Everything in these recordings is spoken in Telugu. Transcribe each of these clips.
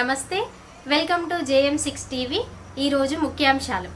నమస్తే, వెల్కమ్ టు JM6 టీవీ. ఈరోజు ముఖ్యాంశాలు.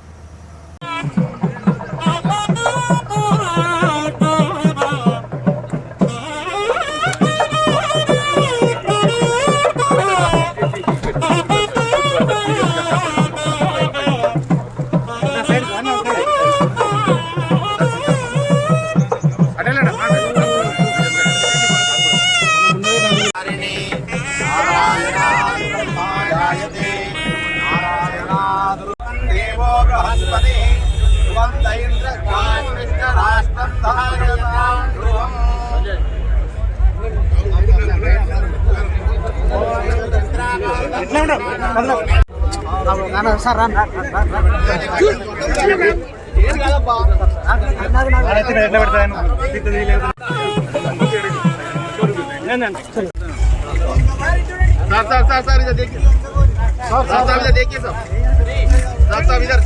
सर इधर देखिए, सर इधर देखिए, सर इधर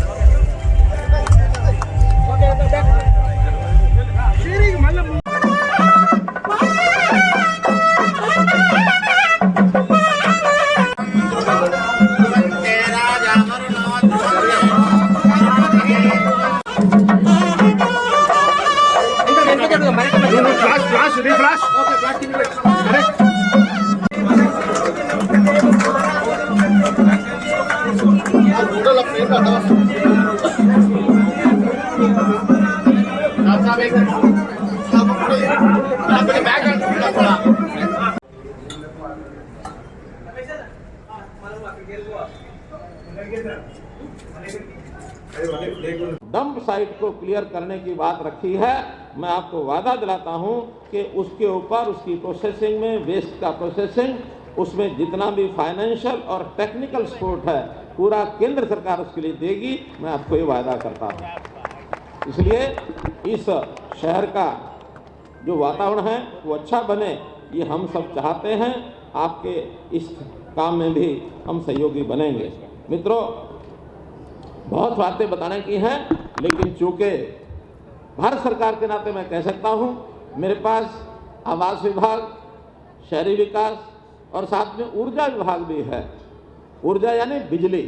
फ्लैश ओके डंप साइट को क्लियर करने की बात रखी है। मैं आपको वादा दिलाता हूं कि उसके ऊपर उसकी प्रोसेसिंग में वेस्ट का प्रोसेसिंग, उसमें जितना भी फाइनेंशियल और टेक्निकल सपोर्ट है पूरा केंद्र सरकार उसके लिए देगी। मैं आपको ये वादा करता हूं। इसलिए इस शहर का जो वातावरण है वो अच्छा बने, ये हम सब चाहते हैं। आपके इस काम में भी हम सहयोगी बनेंगे। मित्रों, बहुत बातें बताने की हैं, लेकिन चूंकि भारत सरकार के नाते मैं कह सकता हूं, मेरे पास आवास विभाग, शहरी विकास और साथ में ऊर्जा विभाग भी है। ऊर्जा यानी बिजली,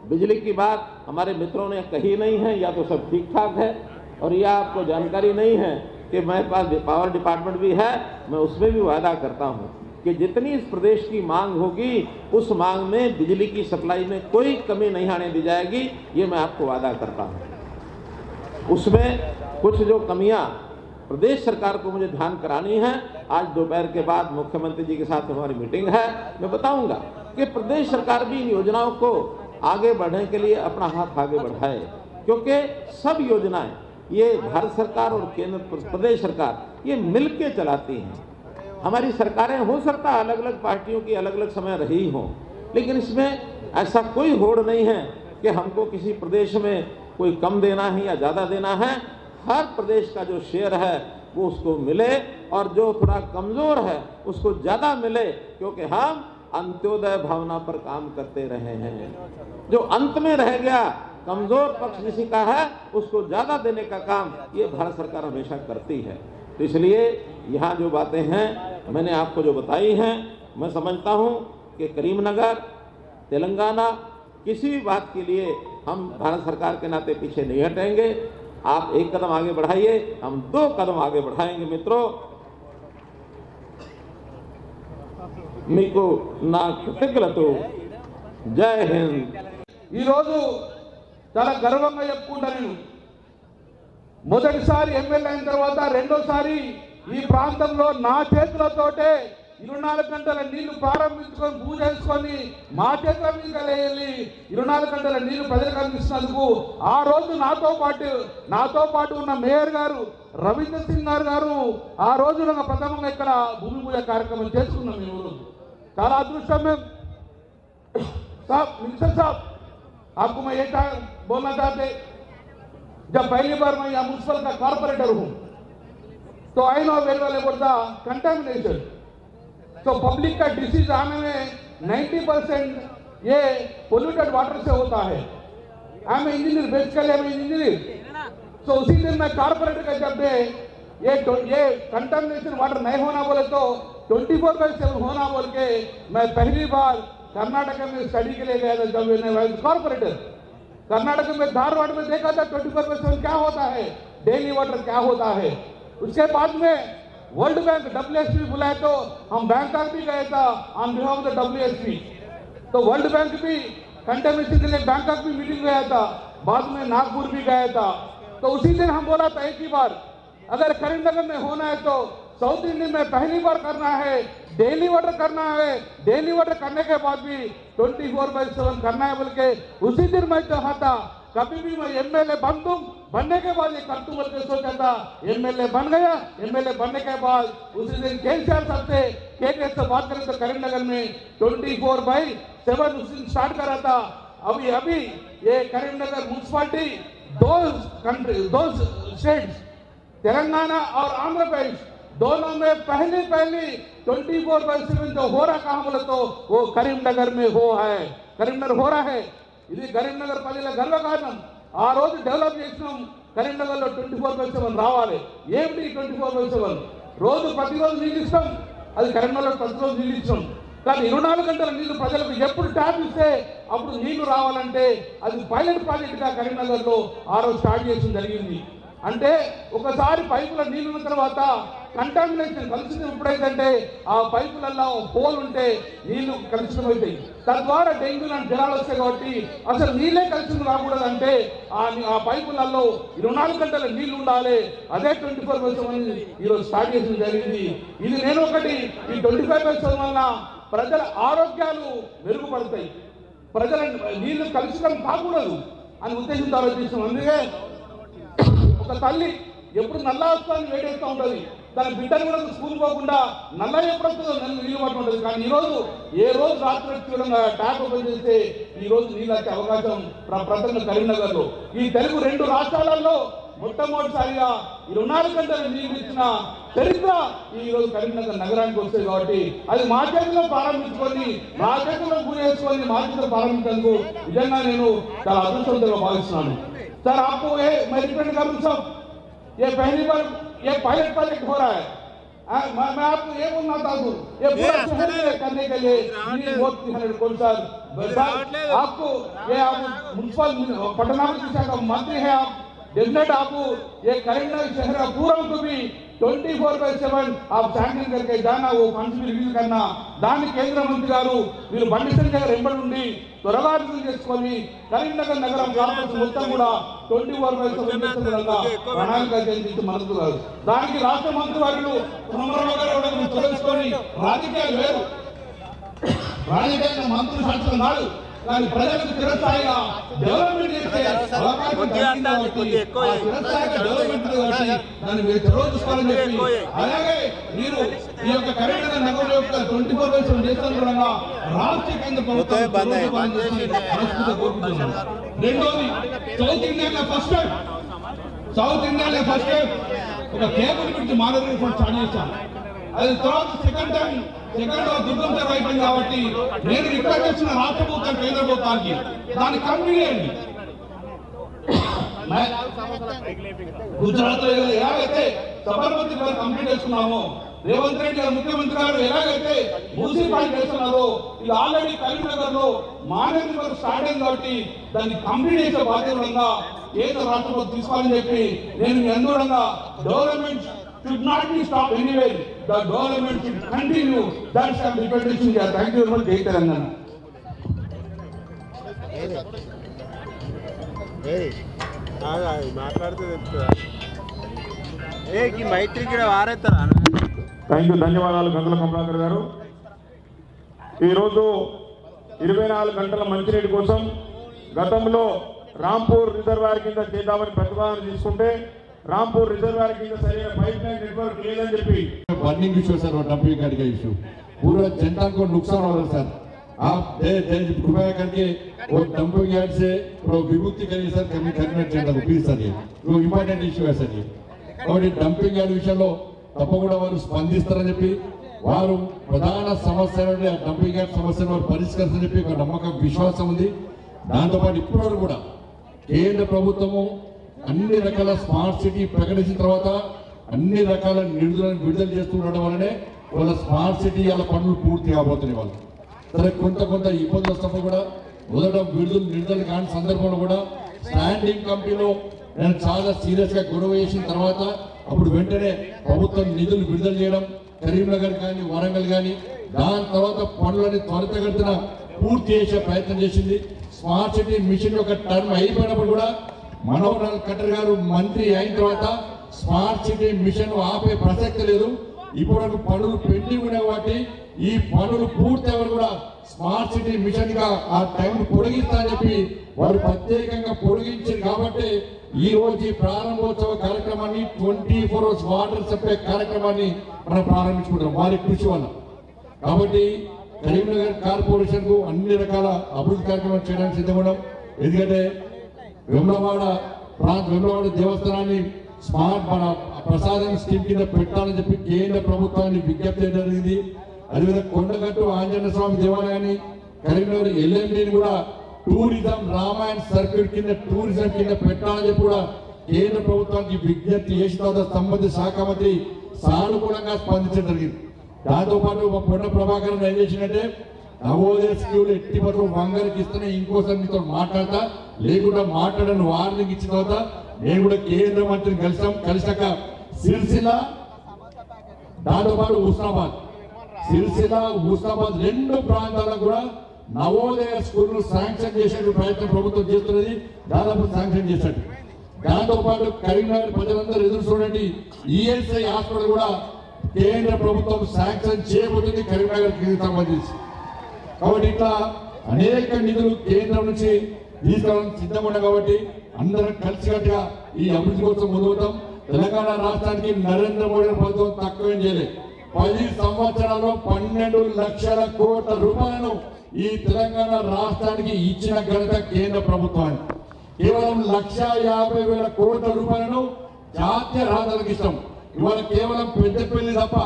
बिजली की बात हमारे मित्रों ने कही नहीं है, या तो सब ठीक ठाक है, और या आपको जानकारी नहीं है कि मेरे पास पावर डिपार्टमेंट भी है। मैं उसमें भी वादा करता हूं कि जितनी इस प्रदेश की मांग होगी उस मांग में बिजली की सप्लाई में कोई कमी नहीं आने दी जाएगी। ये मैं आपको वादा करता हूं। उसमें कुछ जो कमियां प्रदेश सरकार को मुझे ध्यान करानी है, आज दोपहर के बाद मुख्यमंत्री जी के साथ हमारी मीटिंग है, मैं बताऊंगा कि प्रदेश सरकार भी इन योजनाओं को आगे बढ़ने के लिए अपना हाथ आगे बढ़ाए, क्योंकि सब योजनाएं ये भारत सरकार और केंद्र प्रदेश सरकार ये मिलके चलाती हैं। हमारी सरकारें हो सकता है अलग अलग पार्टियों की अलग अलग समय रही हों, लेकिन इसमें ऐसा कोई होड़ नहीं है कि हमको किसी प्रदेश में कोई कम देना है या ज़्यादा देना है। हर प्रदेश का जो शेयर है वो उसको मिले, और जो थोड़ा कमज़ोर है उसको ज़्यादा मिले, क्योंकि हम अंत्योदय भावना पर काम करते रहे हैं। जो अंत में रह गया, कमज़ोर पक्ष किसी का है, उसको ज़्यादा देने का काम ये भारत सरकार हमेशा करती है। तो इसलिए यहाँ जो बातें हैं मैंने आपको जो बताई हैं, मैं समझता हूँ कि करीमनगर, तेलंगाना, किसी भी बात के लिए हम भारत सरकार के नाते पीछे नहीं हटेंगे। आप एक कदम आगे बढ़ाइए, हम 2 कदम आगे बढ़ाएंगे। मित्रों, మీకు నా కృతజ్ఞతలు. జై హింద్. ఈరోజు చాలా గర్వంగా చెప్పుకుంటా. నేను మొదటిసారి ఎమ్మెల్యే అయిన తర్వాత రెండోసారి ఈ ప్రాంతంలో నా చేతులతోటే 24 గంటల నీళ్లు ప్రారంభించుకొని పూజ చేసుకొని మా చేతుల మీద వెళ్ళి 24 గంటల నీళ్లు ప్రజలకు అందిస్తున్నందుకు ఆ రోజు నాతో పాటు ఉన్న మేయర్ గారు రవీంద్ర సింగ్ గారు ఆ రోజు ప్రథమంగా ఇక్కడ భూమి పూజ కార్యక్రమం చేసుకున్నాం. మేము రోజు చాలా అదృష్టం. మేము साहब, मिनिस्टर साहब, आपको मैं ये बोलना चाहते, जब पहली बार मैं यहाँ म्यूनसिपल का कॉर्पोरेटर हूँ तो I know very well about the contamination. तो पब्लिक का डिसीज आने में 90% ये पोल्यूटेड वाटर से होता है. I am engineer, basically I am engineer. तो उसी दिन मैं कॉर्पोरेटर का जब ये कंटामिनेशन वाटर नहीं होना बोले तो 24/7 होना बोल के मैं पहली बार कर्नाटक में स्टडी के लिए गया था जब मैंने कॉर्पोरेटर। कर्नाटक में धारवाड़ में देखा था 24/7 क्या होता है, डेली वाटर क्या होता है। उसके बाद में वर्ल्ड बैंक WSP बुलाया तो हम बैंकॉक भी गए था on behalf of the WSP। तो वर्ल्ड बैंक भी कंटेमिनेशन के लिए बैंकॉक भी मीटिंग गया था, बाद में नागपुर भी गया था। तो उसी दिन हम बोला था एक ही बार, अगर करीमनगर में होना है तो साउथ इंडियन में पहली बार करना है, डेली वाटर करना है। डेली वाटर करने के बाद भी 24/7 करना है बोल के उसी दिन मैं चाहा था। कभी भी मैं MLA बनने के बाद ये कर दूं बोल के सोचा था। MLA बन गया। MLA बनने के बाद उसी दिन केसीआर साहब से KKS से बात करें तो करीमनगर में 24/7 उस दिन स्टार्ट करा था। अभी ये करीमनगर म्यूनसिपालिटी दो स्टेट्स तेलंगाना और आंध्र प्रदेश दोनों में पहली 24/7 जो हो रहा कहाँ बोले तो वो करीमनगर में करीमनगर हो रहा है। ఇది కరీంనగర్ ప్రజల గర్వకారణం। ఆ రోజు డెవలప్ చేసినాం కరీంనగర్లో 24/7 రావాలి। ఏమిటి 24/7? రోజు ప్రతిరోజు నీళ్ళు ఇస్తాం, అది కరీంనగర్లో ప్రతిరోజు నీళ్ళు ఇస్తాం। కానీ 24 గంటల నీళ్లు ప్రజలకు ఎప్పుడు ట్యాప్ ఇస్తే అప్పుడు నీళ్లు రావాలంటే అది పైలట్ ప్రాజెక్ట్గా కరీంనగర్లో ఆ రోజు స్టార్ట్ చేయడం జరిగింది। అంటే ఒకసారి పైపుల నీళ్ళు ఉన్న తర్వాత కంటామినేషన్ కలుషితం ఎప్పుడైతే ఆ పైపులలో హోల్ ఉంటే నీళ్లు కలుషితం అవుతాయి, తద్వారా డెంగ్యూ లాంటి జ్వరాలు వస్తాయి। కాబట్టి అసలు నీళ్ళే కలుషితం రాకూడదంటే ఆ పైపులలో 24 గంటల నీళ్లు ఉండాలి। అదే 24/7 ఈరోజు స్టార్ట్ చేయడం జరిగింది। ఇది నేను ఒకటి ఈ 25/7 వలన ప్రజల ఆరోగ్యాలు మెరుగుపడతాయి, ప్రజల నీళ్లు కలుషితం కాకూడదు అని ఉద్దేశంతో ఆలోచిస్తాం। అందుకే ఒక తల్లి ఎప్పుడు నల్లా వస్తుందని వేడేస్తూ ఉంటుంది, తన బిడ్డను కూడా స్కూల్ పోకుండా నల్ల ఎప్పుడు వస్తుందో నీళ్ళు పట్టు ఉంటుంది। కానీ ఈరోజు ఏ రోజు రాత్రి చూడంగా ట్యాప్ ఓపెన్ చేస్తే ఈ రోజు నీళ్ళు వచ్చే అవకాశం ప్రజలు కరీంనగర్లో ఈ తెలుగు 2 రాష్ట్రాలలో మొట్టమొదటిసారిగా 24 గంటల నీళ్ళు ఇచ్చిన చరిత్ర ఈ రోజు కరీంనగర్ నగరానికి వస్తుంది। కాబట్టి అది మా చేతిలో ప్రారంభించుకొని మా చేతిలో పూజ చేసుకొని మా చేతిలో ప్రారంభించేందుకు నిజంగా నేను చాలా అదృష్టంగా భావిస్తున్నాను। सर आपको मैं रिकमेंड करूं सब, ये पहली बार ये पायलट प्रोजेक्ट हो रहा है। मैं आपको ये बोलना चाहता हूँ, ये पूरा शहर करने के लिए बहुत सर आपको ये आप म्यूनसिपल पटनामती शाखा मंत्री है, आप डेफिनेट आपको ये करीमनगर शहर पूरा को भी 24/7 आप सैंक्शन करके जाना, वो फंड्स भी रिलीज करना। దాన్ని కేంద్ర మంత్రి గారు మీరు బండి సంజయ్ గారు ఎంబడి నుండి త్వరగా అభివృద్ధి చేసుకొని కరీంనగర్ నగరం కార్పొరేషన్ మొత్తం కూడా 24/7 ప్రణాళిక చేసి మనకు దానికి రాష్ట్ర మంత్రి వారు తెలుసుకొని రాజకీయాలు వేరు, రాజకీయ మంత్రులు శాస్త్రం నాడు కానీ ప్రజలకు చిరస్థాయిగా డెవలప్మెంట్ చేసే అవకాశం దాన్ని మీరు చొరవ చూసుకోవాలని చెప్పి, అలాగే మీరు ఈ యొక్క కరీంనగర్ నగరం యొక్క 24/7 చేస్తాను కూడా రాష్ట్ర కేంద్ర ప్రభుత్వం రెండోది సౌత్ ఇండియాలో ఫస్ట్ ఒక కేబుల్ గురించి మానవ స్టార్ట్ చేశాను। అది తర్వాత సెకండ్ దుర్గం సేవ అయిపోయింది। కాబట్టి నేను రిక్వెస్ట్ చేసిన రాష్ట్ర ప్రభుత్వం కేంద్ర ప్రభుత్వానికి దాన్ని కంప్లీట్ చేయండి। గుజరాత్ లో ఎలాగైతే సబర్మతి కంప్లీట్ చేస్తున్నామో, రేవంత్ రెడ్డి గారు ముఖ్యమంత్రి గారు ఎలాగైతే మున్సిపాలిటీ చేస్తున్నారో, ఇది ఆల్రెడీ కరీంనగర్ లో మానేరు వరకు స్టార్ట్ అయింది। కాబట్టి దాన్ని కంప్లీట్ చేసే బాధ్యతగా కేంద్ర రాష్ట్ర ప్రభుత్వం తీసుకోవాలని చెప్పి నేను అనుగుణంగా development should not be stopped anywhere. The development should continue. That's our representation here. Thank you very much, Jai Telangana. Thank you, ధన్యవాదాలు గంగుల కమలాకర్ గారు। ఈరోజు 24 గంటల మంచినీటి కోసం గతంలో రాంపూర్ రిజర్వాయర్ కింద చేద్దామని ప్రతిపాదన తీసుకుంటే रामपुर रिजर्वायर की सही पाइपलाइन नेटवर्क लेదని చెప్పి बर्निंग इशू सर और डंपिंग यार्ड का इशू पूरा जनता को नुकसान हो रहा है सर। आप कृपया करके वो डंपिंग यार्ड से विमुक्ति करिए सर, कमी करना चाहिए प्लीज सर। ये इंपार्टेंट इशू है सर। ये और डंपिंग यार्ड విషయంలో తప్పకుండా వారు స్పందిస్తారని చెప్పి వారు ప్రధాన సమస్యలు డంపింగ్ యార్డ్ సమస్యను వారు పరిష్కరిస్తారని చెప్పి ఒక నమ్మకం విశ్వాసం ఉంది। దాంతోపాటు ఇప్పటివరకు కూడా కేంద్ర ప్రభుత్వము అన్ని రకాల స్మార్ట్ సిటీ ప్రకటించిన తర్వాత అన్ని రకాల నిధులను విడుదల చేస్తూ ఉండడం వల్లనే వాళ్ళ స్మార్ట్ సిటీ వాళ్ళ పనులు పూర్తి కాబోతున్నాయి। వాళ్ళు సరే కొంత ఇబ్బంది వస్తున్నప్పుడు కూడా మొదట విడుదల కాని సందర్భంలో కూడా స్టాండింగ్ కమిటీలో నేను చాలా సీరియస్ గా గొడవ చేసిన తర్వాత అప్పుడు వెంటనే ప్రభుత్వం నిధులు విడుదల చేయడం, కరీంనగర్ కానీ వరంగల్ కానీ, దాని తర్వాత పనులని త్వరితగతిన పూర్తి చేసే ప్రయత్నం చేసింది. స్మార్ట్ సిటీ మిషన్ యొక్క టర్మ్ అయిపోయినప్పుడు కూడా మనోహర్ లాల్ ఖట్టర్ గారు మంత్రి అయిన తర్వాత స్మార్ట్ సిటీ మిషన్ ఆపే ప్రసక్తి లేదు. ఇప్పుడు పనులు పెండింగ్ ఉన్నాయి కాబట్టి ఈ పనులు పూర్తి వరకు కూడా స్మార్ట్ సిటీ మిషన్ గా ఆ టైం పొడిగిస్తా అని చెప్పి వారు ప్రత్యేకంగా పొడిగించారు. కాబట్టి ఈ రోజు ఈ ప్రారంభోత్సవ కార్యక్రమాన్ని 24 hours వాటర్ సప్లై కార్యక్రమాన్ని మనం ప్రారంభించుకుంటాం వారి కృషి వల్ల. కాబట్టి కరీంనగర్ కార్పొరేషన్ కు అన్ని రకాల అభివృద్ధి కార్యక్రమాలు చేయడానికి సిద్ధపడడం. ఎందుకంటే వేములవాడ దేవస్థానాన్ని స్మార్ట్ మన ప్రసాదం స్కీమ్ కింద పెట్టాలని చెప్పి కేంద్ర ప్రభుత్వాన్ని విజ్ఞప్తి చేయడం జరిగింది. అదేవిధంగా కొండగట్టు ఆంజనేయ స్వామి దేవాలయాన్ని కరీంనగర్ ఎల్ఎండిని కూడా టూరిజం రామాయణ సర్క్యూట్ కింద టూరిజం కింద పెట్టాలని చెప్పి కూడా కేంద్ర ప్రభుత్వానికి విజ్ఞప్తి చేసిన తర్వాత సంబంధిత శాఖ మంత్రి సానుకూలంగా స్పందించడం జరిగింది. దాంతో పాటు పొన్న ప్రభాకర్ ఏం చేసినట్టే నవోదయ స్కూల్ ఎట్టి పట్టు వంగరికి ఇస్తేనే ఇంకోసారి మీతో మాట్లాడతా, లేకుండా మాట్లాడని వార్నింగ్ ఇచ్చిన తర్వాత నేను కూడా కేంద్ర మంత్రిని కలిసాక సిరిసిల్ల దాంతో పాటు హుస్నాబాద్ రెండు ప్రాంతాలకు కూడా నవోదయ స్కూల్ శాంక్షన్ చేసే ప్రయత్నం ప్రభుత్వం చేస్తున్నది. దాదాపు శాంక్షన్ చేశాడు. దాంతో పాటు కరీంనగర్ ప్రజలందరూ ఎదురు చూడండి ఈఎస్ఐ హాస్పిటల్ కూడా కేంద్ర ప్రభుత్వం శాంక్షన్ చేయబోతుంది కరీంనగర్ కి సంబంధించి. కాబట్టి ఇట్లా అనేక నిధులు కేంద్రం నుంచి తీసుకోవడానికి సిద్ధంగా ఉన్నాయి. కాబట్టి అందరం కలిసికట్టుగా ఈ అభివృద్ధి కోసం ముందుతాం. తెలంగాణ రాష్ట్రానికి నరేంద్ర మోడీ ప్రభుత్వం తక్కువేం చేయలేదు. 10 సంవత్సరాల్లో 12 లక్షల కోట్ల రూపాయలను ఈ తెలంగాణ రాష్ట్రానికి ఇచ్చిన ఘనత కేంద్ర ప్రభుత్వానికి. కేవలం 1,50,000 కోట్ల రూపాయలను జాతీయ రహదారులకు ఇష్టం. ఇవాళ కేవలం పెద్దపల్లి తప్ప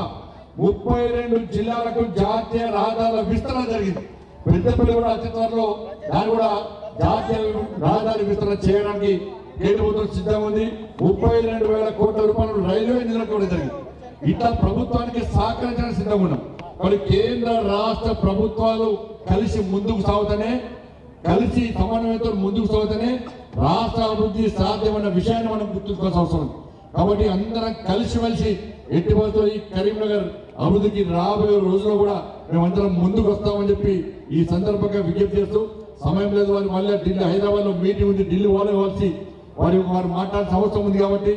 32 జిల్లాలకు జాతీయ రహదారుల విస్తరణ జరిగింది. పెద్దపల్లి కూడా అతి త్వరలో దాన్ని కూడా జాతీయ రహదారి విస్తరణ చేయడానికి కేంద్ర ప్రభుత్వం సిద్ధంగా ఉంది. 32,000 కోట్ల రూపాయలు రైల్వే నిధులకు కూడా జరిగింది. ఇట్లా ప్రభుత్వానికి సహకరించడానికి సిద్ధంగా ఉన్నాం. మరి కేంద్ర రాష్ట్ర ప్రభుత్వాలు కలిసి ముందుకు సాగుతూనే, కలిసి సమన్వయంతో ముందుకు సాగుతూనే రాష్ట్ర అభివృద్ధి సాధ్యమైన విషయాన్ని మనం గుర్తుంచుకోవాల్సిన అవసరం ఉంది. కాబట్టి అందరం కలిసిమెలిసి ఎట్టి పరిస్థితుల్లో ఈ కరీంనగర్ అభివృద్ధికి రాబోయే రోజుల్లో కూడా మేమందరం ముందుకు వస్తామని చెప్పి ఈ సందర్భంగా విజ్ఞప్తి చేస్తూ, సమయం లేదు వారు మళ్ళీ ఢిల్లీ హైదరాబాద్ లో మీటింగ్ ఉంది, ఢిల్లీ వారు మాట్లాడాల్సిన అవసరం ఉంది. కాబట్టి